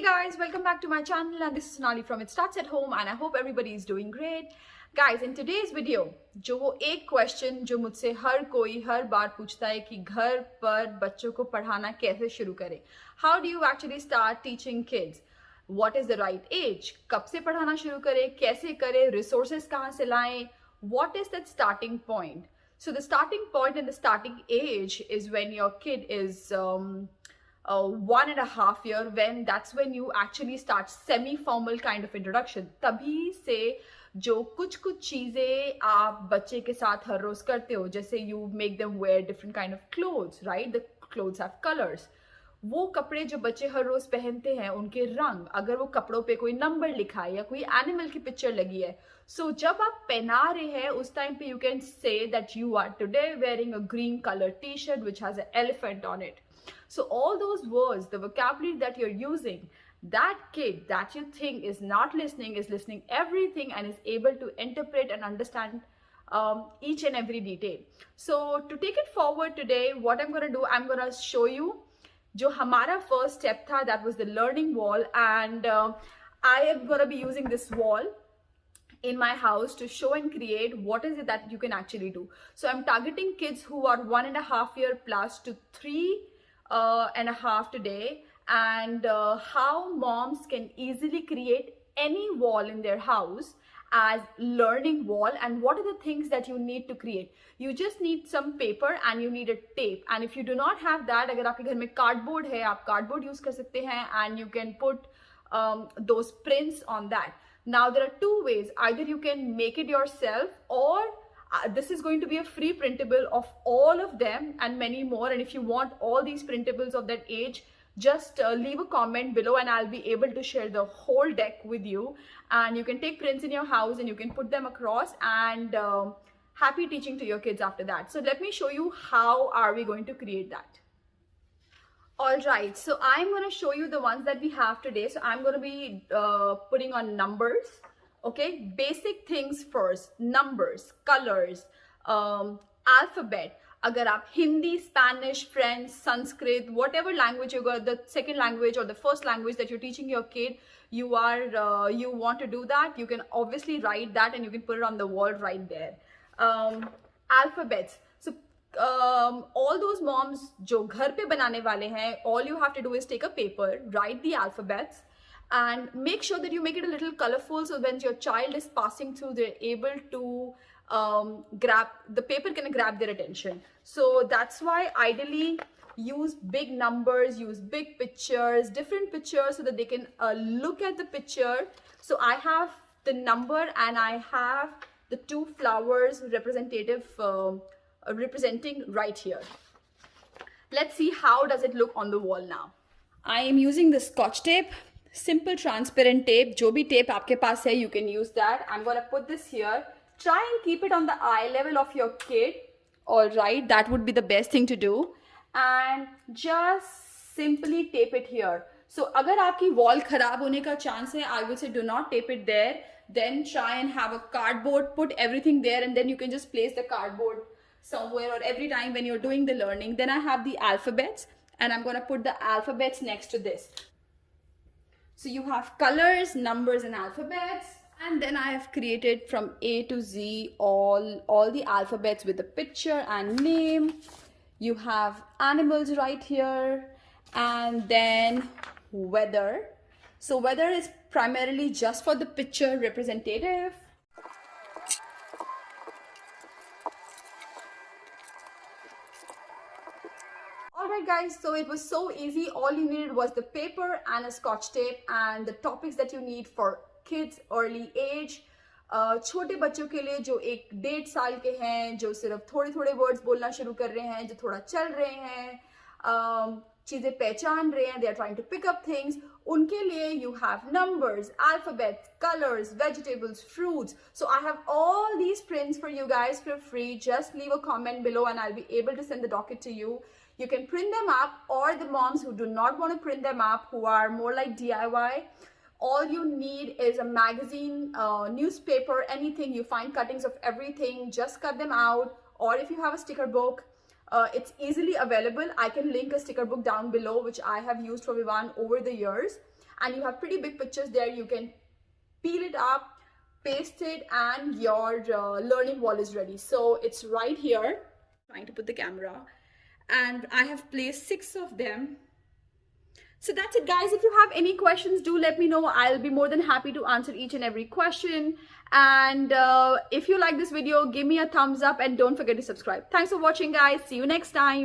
guys, welcome back to my channel, and this is Sonali from It Starts at Home, and I hope everybody is doing great. Guys, in today's video, जो वो एक question जो मुझसे हर कोई हर बार पूछता है कि घर पर बच्चों को पढ़ाना कैसे शुरू करें? How do you actually start teaching kids? What is the right age? कब से पढ़ाना शुरू करें? कैसे करें? Resources कहाँ से लाएं? What is that starting point? So the starting point and the starting age is when your kid is 1.5 years, when you actually start semi-formal kind of introduction. तभी से जो कुछ चीजें आप बच्चे के साथ हर रोज करते हो, जैसे you make them wear different kind of clothes, right? The clothes have colors. वो कपड़े जो बच्चे हर रोज पहनते हैं, उनके रंग, अगर वो कपड़ों पे कोई नंबर लिखा है या कोई एनिमल की पिक्चर लगी है, so जब आप पहना रहे हैं उस टाइम पे you can say that you are today wearing a green color t-shirt which has an elephant on it. So all those words, the vocabulary that you're using, that kid that you think is not listening is listening everything and is able to interpret and understand each and every detail. So to take it forward today, what I'm going to do, I'm going to show you जो हमारा first step था, that was the learning wall, and I am going to be using this wall in my house to show and create what is it that you can actually do. So I'm targeting kids who are 1.5 years plus to 3.5 today, and how moms can easily create any wall in their house as learning wall, and what are the things that you need to create. You just need some paper and you need a tape, and if you do not have that, अगर आपके घर में cardboard है, आप cardboard use कर सकते हैं, and you can put those prints on that. Now there are two ways. Either you can make it yourself, or this is going to be a free printable of all of them and many more. And if you want all these printables of that age, just leave a comment below and I'll be able to share the whole deck with you. And you can take prints in your house and you can put them across, and happy teaching to your kids after that. So let me show you how are we going to create that. Alright, so I'm going to show you the ones that we have today. So I'm going to be putting on numbers. Okay, basic things first. Numbers, colors, alphabet. Agar aap Hindi, Spanish, French, Sanskrit, whatever language you got, the second language or the first language that you're teaching your kid, you want to do that, you can obviously write that and you can put it on the wall right there. Alphabets. So all those moms जो घर पे बनाने वाले हैं, all you have to do is take a paper, write the alphabets, and make sure that you make it a little colorful, so when your child is passing through, they're able to grab the paper, can grab their attention. So that's why ideally use big numbers, use big pictures, different pictures, so that they can look at the picture. So I have the number and I have the two flowers representing right here. Let's see how does it look on the wall now. I am using the scotch tape, simple transparent tape. जो भी tape आपके पास है, you can use that. I'm going to put this here. Try and keep it on the eye level of your kid. Alright, that would be the best thing to do. And just simply tape it here. So अगर आपकी wall खराब होने का chance है, I would say do not tape it there. Then try and have a cardboard, put everything there, and then you can just place the cardboard somewhere, or every time when you're doing the learning. Then I have the alphabets, and I'm going to put the alphabets next to this. So you have colors, numbers, and alphabets. And then I have created from A to Z all the alphabets with the picture and name. You have animals right here, and then weather. So weather is primarily just for the picture representative. Alright guys, so it was so easy. All you needed was the paper and a scotch tape, and the topics that you need for kids early age. छोटे बच्चों के लिए जो 1-1.5 साल के हैं, जो सिर्फ थोड़े वर्ड्स बोलना शुरू कर रहे हैं, जो थोड़ा चल रहे हैं, चीजें पहचान रहे हैं, they are trying to pick up things, उनके लिए you have numbers, alphabets, colors, vegetables, fruits. So I have all these prints for you guys for free. Just leave a comment below and I'll be able to send the docket to you. You can print them up, or the moms who do not want to print them up, who are more like DIY, all you need is a magazine, newspaper, anything. You find cuttings of everything, just cut them out. Or if you have a sticker book, it's easily available. I can link a sticker book down below, which I have used for Vivan over the years. and you have pretty big pictures there, you can peel it up, paste it, and your learning wall is ready. So it's right here. Trying to put the camera, and I have placed 6 of them. So that's it, guys. If you have any questions, do let me know. I'll be more than happy to answer each and every question. And if you like this video, give me a thumbs up and don't forget to subscribe. Thanks for watching, guys. See you next time.